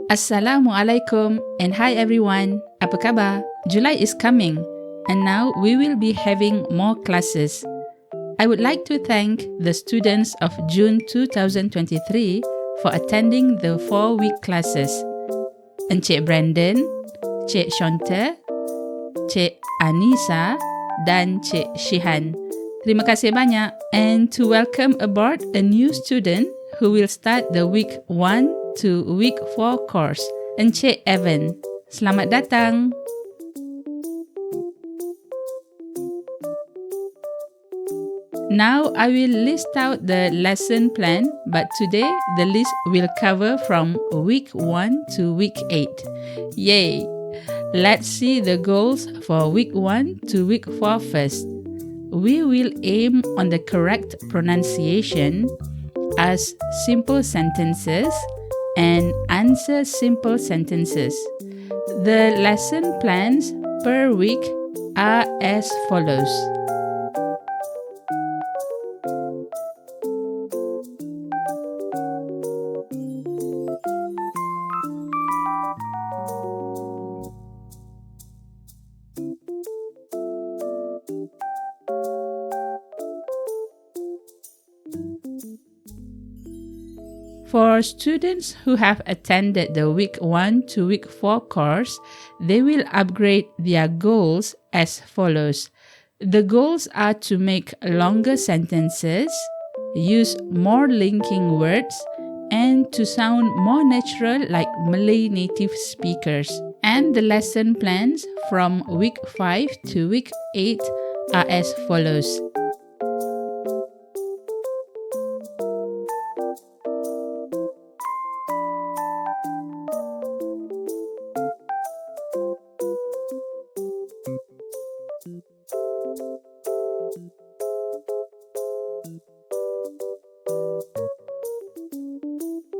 Assalamualaikum and hi everyone. Apa khabar? July is coming and now we will be having more classes. I would like to thank the students of June 2023 for attending the 4-week classes. Encik Brandon, Cik Shonta, Cik Anissa dan Cik Shihan. Terima kasih banyak. And to welcome aboard a new student who will start the week 1 to week 4 course, Encik Evan. Selamat datang. Now I will list out the lesson plan, but today the list will cover from week 1 to week 8. Yay! Let's see the goals for week 1 to week 4 first. We will aim on the correct pronunciation as simple sentences and answer simple sentences. The lesson plans per week are as follows. For students who have attended the week 1 to week 4 course, they will upgrade their goals as follows. The goals are to make longer sentences, use more linking words, and to sound more natural like Malay native speakers. And the lesson plans from week 5 to week 8 are as follows.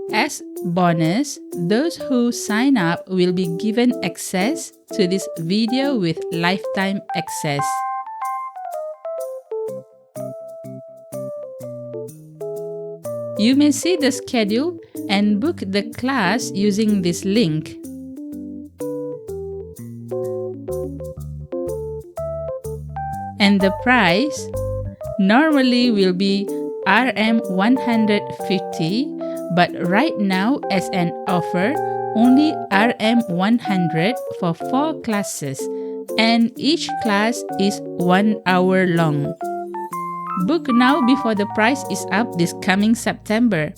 As bonus, those who sign up will be given access to this video with lifetime access. You may see the schedule and book the class using this link. And the price normally will be Rm 150, but right now as an offer, only Rm 100 for 4 classes, and each class is 1 hour long. Book now before the price is up this coming September.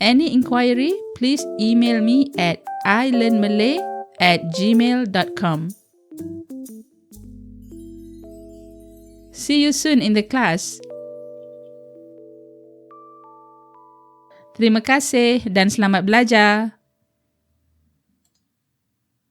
Any inquiry, please email me at ilearnmalay@gmail.com. See you soon in the class. Terima kasih dan selamat belajar.